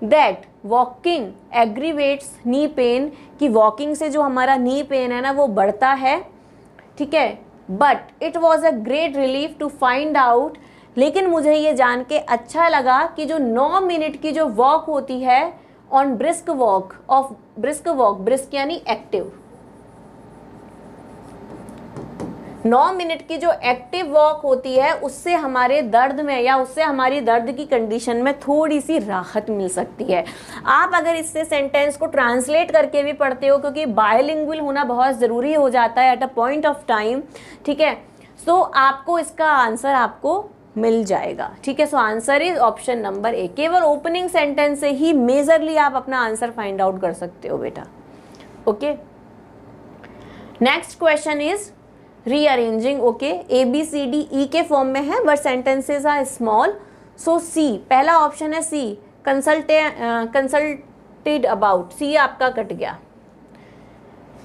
that walking aggravates knee pain, कि वॉकिंग से जो हमारा नी पेन है ना वो बढ़ता है। ठीक है, but it was a great relief to find out, लेकिन मुझे ये जान के अच्छा लगा कि जो 9 मिनट की जो वॉक होती है ऑन ब्रिस्क वॉक, ब्रिस्क यानी एक्टिव, 9 मिनट की जो एक्टिव वॉक होती है उससे हमारे दर्द में या उससे हमारी दर्द की कंडीशन में थोड़ी सी राहत मिल सकती है। आप अगर इससे सेंटेंस को ट्रांसलेट करके भी पढ़ते हो, क्योंकि बायलिंगुअल होना बहुत ज़रूरी हो जाता है at a point of time, ठीक है, सो आपको इसका आंसर आपको मिल जाएगा, ठीक है। So answer is option number ए। केवल ओपनिंग सेंटेंस से ही मेजरली आप अपना आंसर फाइंड आउट कर सकते हो बेटा, okay. Next question is rearranging, okay, A B C D E के फॉर्म में है but sentences are small, so C, पहला ऑप्शन है सी, कंसल्टेड अबाउट, सी आपका कट गया,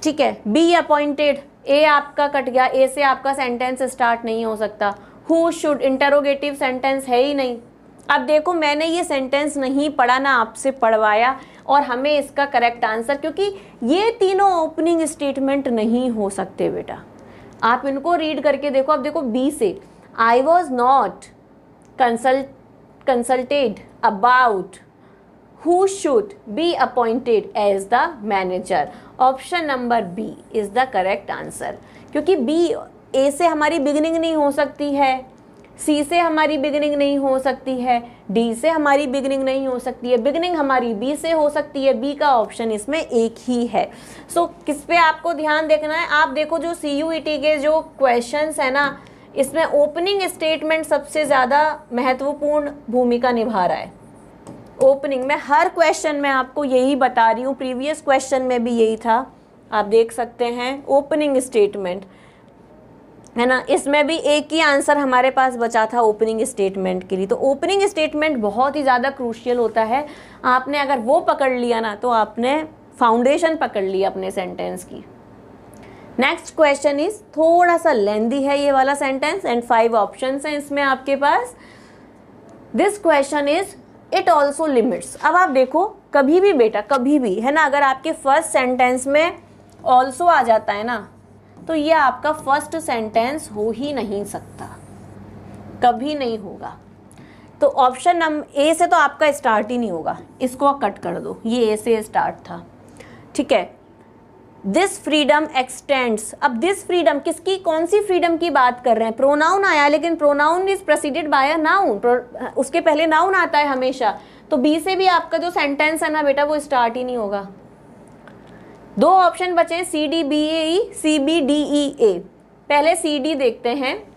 ठीक है। बी अपॉइंटेड, ए आपका कट गया, ए से आपका सेंटेंस स्टार्ट नहीं हो सकता। हु शुड, इंटरोगेटिव सेंटेंस है ही नहीं। अब देखो मैंने ये सेंटेंस नहीं पढ़ा ना आपसे पढ़वाया, और हमें इसका करेक्ट आंसर, क्योंकि ये तीनों ओपनिंग स्टेटमेंट नहीं हो सकते बेटा, आप इनको रीड करके देखो। अब देखो बी से, I was not consulted about who should be appointed as the manager, option number B is the correct answer, क्योंकि बी, ए से हमारी बिगिनिंग नहीं हो सकती है, सी से हमारी बिगिनिंग नहीं हो सकती है, डी से हमारी बिगिनिंग नहीं हो सकती है, बिगिनिंग हमारी बी से हो सकती है, बी का ऑप्शन इसमें एक ही है। सो किस पे आपको ध्यान देखना है, आप देखो जो CUET के जो क्वेश्चंस है ना, इसमें ओपनिंग स्टेटमेंट सबसे ज़्यादा महत्वपूर्ण भूमिका निभा रहा है। ओपनिंग में हर क्वेश्चन में आपको यही बता रही हूँ, प्रीवियस क्वेश्चन में भी यही था, आप देख सकते हैं, ओपनिंग स्टेटमेंट है ना। इसमें भी एक ही आंसर हमारे पास बचा था ओपनिंग स्टेटमेंट के लिए। तो ओपनिंग स्टेटमेंट बहुत ही ज़्यादा क्रूशियल होता है, आपने अगर वो पकड़ लिया ना तो आपने फाउंडेशन पकड़ लिया अपने सेंटेंस की। नेक्स्ट क्वेश्चन इज थोड़ा सा लेंदी है ये वाला सेंटेंस एंड 5 ऑप्शंस हैं इसमें आपके पास। This question is it also limits. अब आप देखो कभी भी बेटा, कभी भी है ना, अगर आपके फर्स्ट सेंटेंस में ऑल्सो आ जाता है ना तो ये आपका फर्स्ट सेंटेंस हो ही नहीं सकता, कभी नहीं होगा। तो ऑप्शन नंबर ए से तो आपका स्टार्ट ही नहीं होगा, इसको कट कर दो, ये ए से स्टार्ट था, ठीक है। दिस फ्रीडम एक्सटेंड्स, अब दिस फ्रीडम किसकी, कौन सी फ्रीडम की बात कर रहे हैं, प्रोनाउन आया, लेकिन pronoun is preceded by a noun, उसके पहले नाउन आता है हमेशा, तो बी से भी आपका जो सेंटेंस है ना बेटा वो स्टार्ट ही नहीं होगा। 2 ऑप्शन बचे, सी डी बी ए ई, सी बी डी ई ए। पहले सी डी देखते हैं।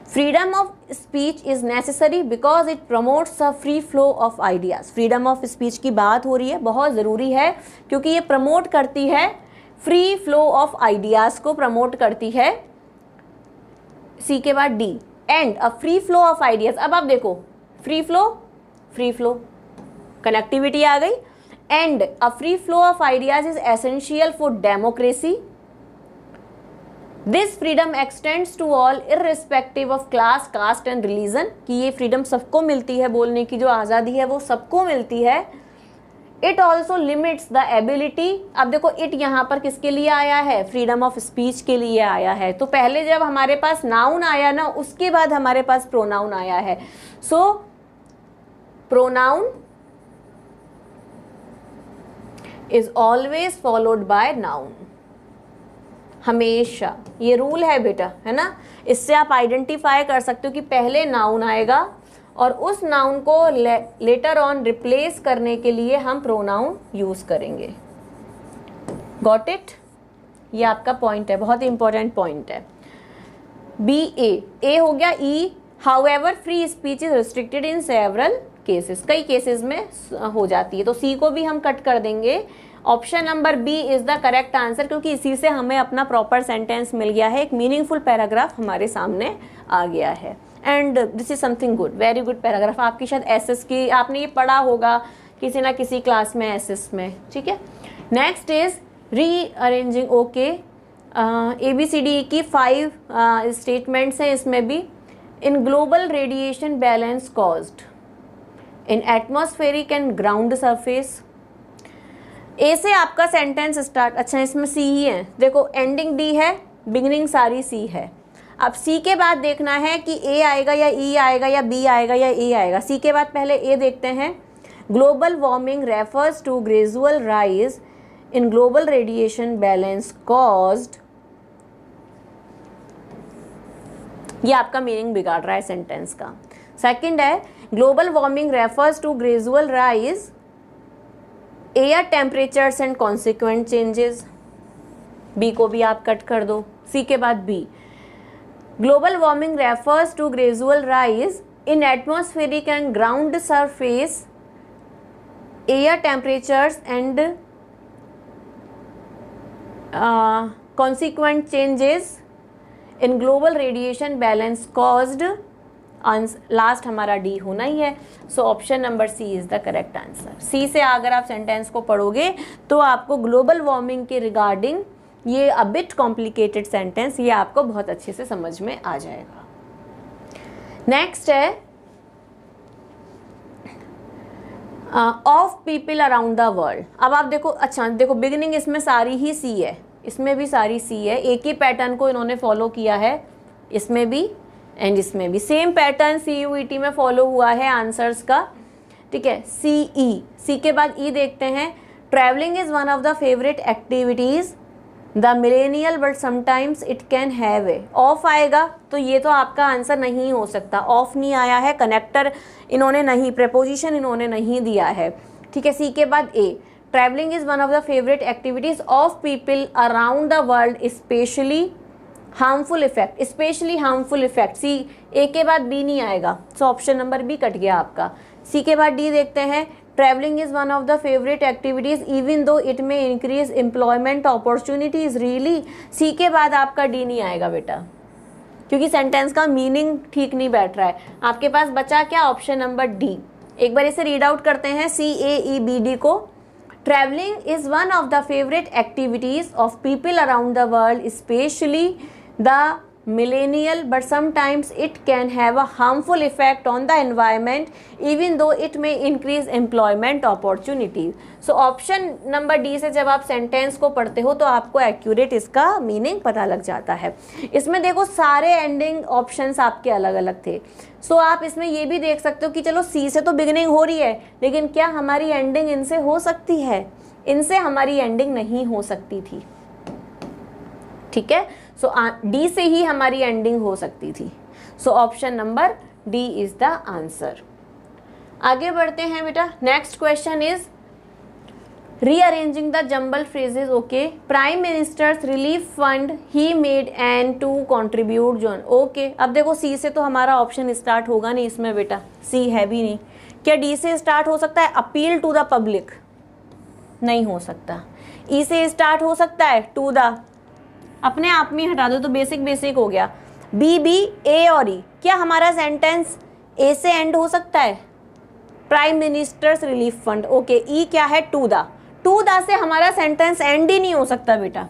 Freedom of speech is necessary because it promotes a free flow of ideas. Freedom of speech की बात हो रही है, बहुत ज़रूरी है क्योंकि ये प्रमोट करती है फ्री फ्लो ऑफ आइडियाज़ को प्रमोट करती है। सी के बाद D, and a free flow of ideas. अब आप देखो फ्री फ्लो कनेक्टिविटी आ गई, and a free flow of ideas is essential for democracy. This freedom extends to all irrespective of class, caste and religion, कि ये freedom सबको मिलती है, बोलने की जो आज़ादी है वो सबको मिलती है। It also limits the ability. अब देखो इट यहाँ पर किसके लिए आया है, फ्रीडम ऑफ स्पीच के लिए आया है। तो पहले जब हमारे पास नाउन आया ना उसके बाद हमारे पास प्रोनाउन आया है। So pronoun is always followed by noun, हमेशा, ये रूल है बेटा, है ना। इससे आप आइडेंटिफाई कर सकते हो कि पहले नाउन आएगा और उस नाउन को लेटर ऑन रिप्लेस करने के लिए हम प्रोनाउन यूज करेंगे। गॉट इट, ये आपका पॉइंट है, बहुत इंपॉर्टेंट पॉइंट है। बी ए हो गया। E, however free speech is restricted in several cases, कई केसेस में हो जाती है, तो सी को भी हम कट कर देंगे। Option number B is the correct answer, क्योंकि इसी से हमें अपना प्रॉपर सेंटेंस मिल गया है, एक मीनिंगफुल पैराग्राफ हमारे सामने आ गया है। And this is something good, very good paragraph. आपकी शायद एसएस की, आपने ये पढ़ा होगा किसी ना किसी क्लास में एसएस में, ठीक है। Next is rearranging, okay. ABCD की 5 स्टेटमेंट्स हैं इसमें भी। In global radiation balance caused in atmospheric and ground surface. A से आपका सेंटेंस स्टार्ट, अच्छा इसमें सी ही है, देखो एंडिंग डी है, बिगनिंग सारी सी है। अब सी के बाद देखना है कि ए आएगा या ई आएगा या बी आएगा या ए आएगा। सी के बाद पहले ए देखते हैं। Global warming refers to gradual rise in global radiation balance caused, ये आपका मीनिंग बिगाड़ रहा है सेंटेंस का। सेकंड है global warming refers to gradual rise air temperatures and consequent changes, B को भी आप कट कर दो। सी के बाद B, global warming refers to gradual rise in atmospheric and ground surface air temperatures and consequent changes in global radiation balance caused, last हमारा D होना ही है। So option number C is the correct answer. C से अगर आप sentence को पढ़ोगे तो आपको ग्लोबल वार्मिंग के रिगार्डिंग ये अ बिट कॉम्प्लिकेटेड सेंटेंस ये आपको बहुत अच्छे से समझ में आ जाएगा। नेक्स्ट है of people around the world. अब आप देखो, अच्छा देखो बिगिनिंग इसमें सारी ही सी है, इसमें भी सारी सी है, एक ही पैटर्न को इन्होंने फॉलो किया है, इसमें भी एंड इसमें भी सेम पैटर्न CUET में फॉलो हुआ है आंसर्स का। ठीक है, सी के बाद ई देखते हैं। Travelling is one of the favourite activities the millennial but sometimes it can have a, of आएगा तो ये तो आपका आंसर नहीं हो सकता, ऑफ नहीं आया है, कनेक्टर इन्होंने नहीं, प्रेपोजिशन इन्होंने नहीं दिया है। ठीक है, सी के बाद A, travelling is one of the favourite activities of people around the world specially harmful effect, specially harmful effect, C A के बाद बी नहीं आएगा, so option number B cut गया आपका। सी के बाद डी देखते हैं। Travelling is one of the favourite activities even though it may increase employment opportunities, really, C के बाद आपका डी नहीं आएगा बेटा, क्योंकि सेंटेंस का मीनिंग ठीक नहीं बैठ रहा है। आपके पास बचा क्या, ऑप्शन नंबर डी। एक बार इसे रीड आउट करते हैं CAEBD को। Travelling is one of the favourite activities of people around the world specially the millennial but sometimes it can have a harmful effect on the environment even though it may increase employment opportunities। so option number D से जब आप sentence को पढ़ते हो तो आपको accurate इसका meaning पता लग जाता है। इसमें देखो सारे एंडिंग ऑप्शंस आपके अलग अलग थे, सो आप इसमें ये भी देख सकते हो कि चलो सी से तो बिगिनिंग हो रही है लेकिन क्या हमारी एंडिंग इनसे हो सकती है, इनसे हमारी एंडिंग नहीं हो सकती थी। ठीक है, सो डी से ही हमारी एंडिंग हो सकती थी। So option number D is the answer. आगे बढ़ते हैं बेटा। Next question is rearranging the jumbled phrases. Okay, prime ministers relief fund he made and to contribute join. Okay, अब देखो सी से तो हमारा ऑप्शन स्टार्ट होगा नहीं इसमें बेटा, सी है भी नहीं। क्या डी से स्टार्ट हो सकता है, अपील टू द पब्लिक, नहीं हो सकता। ई से स्टार्ट हो सकता है, टू द, अपने आप में हटा दो तो बेसिक हो गया। बी ए और ई, क्या हमारा सेंटेंस ए से एंड हो सकता है, prime ministers relief fund. Okay, E क्या है, टू द से हमारा सेंटेंस एंड ही नहीं हो सकता बेटा।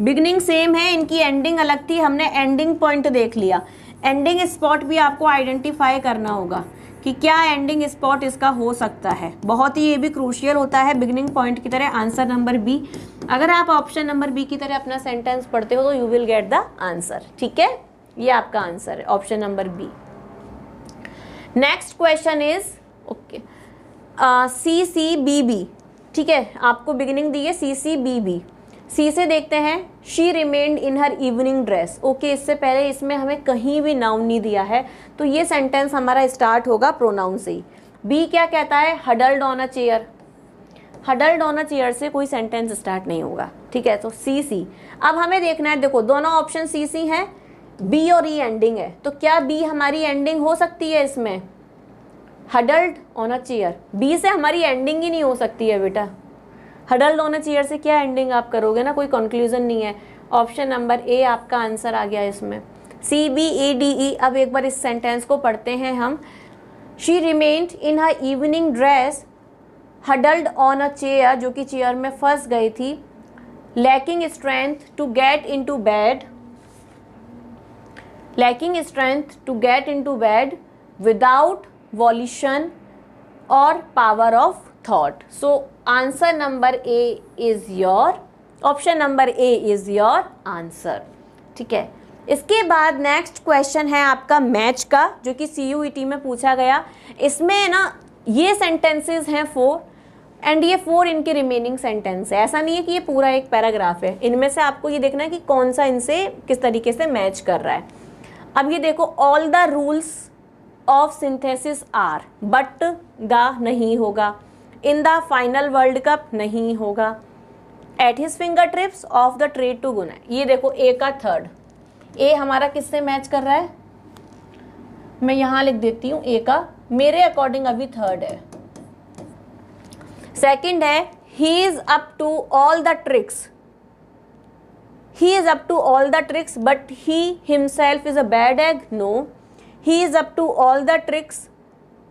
बिगनिंग सेम है, इनकी एंडिंग अलग थी, हमने एंडिंग पॉइंट देख लिया। एंडिंग स्पॉट भी आपको आइडेंटिफाई करना होगा कि क्या एंडिंग स्पॉट इसका हो सकता है, बहुत ही ये भी क्रूशियल होता है बिगिनिंग पॉइंट की तरह। आंसर नंबर बी, अगर आप ऑप्शन नंबर बी की तरह अपना सेंटेंस पढ़ते हो तो you will get the answer. ठीक है, ये आपका आंसर है, option number B. Next question is okay CCBB। ठीक है, आपको बिगिनिंग दी है CCBB। सी से देखते हैं, she remained in her evening dress. Okay, इससे पहले इसमें हमें कहीं भी नाउन नहीं दिया है तो ये सेंटेंस हमारा स्टार्ट होगा प्रोनाउन से ही। बी क्या कहता है, huddled on a chair, huddled on a chair से कोई सेंटेंस स्टार्ट नहीं होगा। ठीक है, तो सी। अब हमें देखना है, देखो दोनों ऑप्शन सी हैं, बी और ई एंडिंग है, तो क्या बी हमारी एंडिंग हो सकती है इसमें, huddled on a chair, B से हमारी एंडिंग ही नहीं हो सकती है बेटा। हडल्ड ऑन अ चेयर से क्या एंडिंग आप करोगे ना, कोई कंक्लूजन नहीं है। ऑप्शन नंबर ए आपका आंसर आ गया इसमें, CBEDE। अब एक बार इस सेंटेंस को पढ़ते हैं हम। She remained in her evening dress huddled on a chair, जो कि चेयर में फंस गई थी, lacking strength to get into bed, lacking strength to get into bed without volition or power of thought. So answer number A is your, option number A is your answer. ठीक है। इसके बाद next question है आपका match का, जो कि CUET में पूछा गया। इसमें ना ये सेंटेंसेस हैं 4 एंड ये 4 इनके रिमेनिंग सेंटेंस है। ऐसा नहीं है कि ये पूरा एक पैराग्राफ है, इनमें से आपको ये देखना है कि कौन सा इनसे किस तरीके से मैच कर रहा है। अब ये देखो, all the rules of synthesis are, but the नहीं होगा, in the final world cup नहीं होगा, at his finger tips of the trade to गुना। ये देखो ए का थर्ड, ए हमारा किससे मैच कर रहा है, मैं यहां लिख देती हूं ए का, मेरे अकॉर्डिंग अभी थर्ड है। सेकंड है he is up to all the tricks, he is up to all the tricks but he himself is a bad egg, no. He is up to all the tricks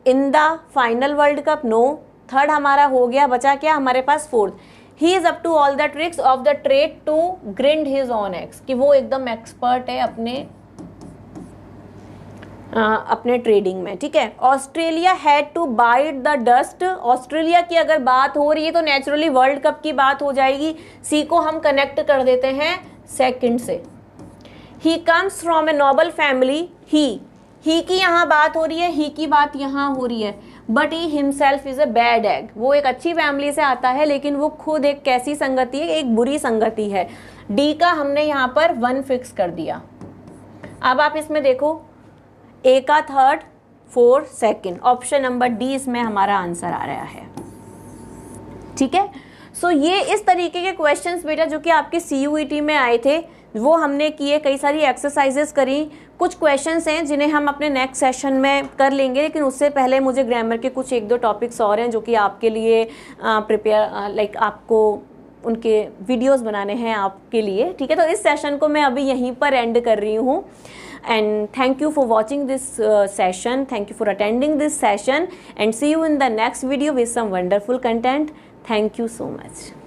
in the final world cup, no. Third हमारा हो गया, बचा क्या हमारे पास fourth, he is up to all the tricks of the trade to grind his on eggs, कि वो एकदम एक्सपर्ट है अपने ट्रेडिंग में, ठीक है। Australia had to bite the dust, Australia की अगर बात हो रही है तो नेचुरली वर्ल्ड कप की बात हो जाएगी, सी को हम कनेक्ट कर देते हैं सेकंड से। He comes from a noble family, he की यहाँ बात हो रही है, ही की बात यहाँ हो रही है, but he himself is a bad egg, वो एक अच्छी फैमिली से आता है लेकिन वो खुद एक कैसी संगति है, एक बुरी संगति है। डी का हमने यहाँ पर 1 फिक्स कर दिया। अब आप इसमें देखो, ए का third, 4 second, option number D इसमें हमारा आंसर आ रहा है, ठीक है। सो ये इस तरीके के क्वेश्चंस बेटा जो कि आपके CUET में आए थे वो हमने किए, कई सारी एक्सरसाइजेस करी। कुछ क्वेश्चंस हैं जिन्हें हम अपने नेक्स्ट सेशन में कर लेंगे, लेकिन उससे पहले मुझे ग्रामर के कुछ 1-2 टॉपिक्स और हैं जो कि आपके लिए प्रिपेयर आपको उनके वीडियोस बनाने हैं आपके लिए, ठीक है। तो इस सेशन को मैं अभी यहीं पर एंड कर रही हूँ। And thank you for watching this session. Thank you for attending this session and see you in the next video with some wonderful content. Thank you so much.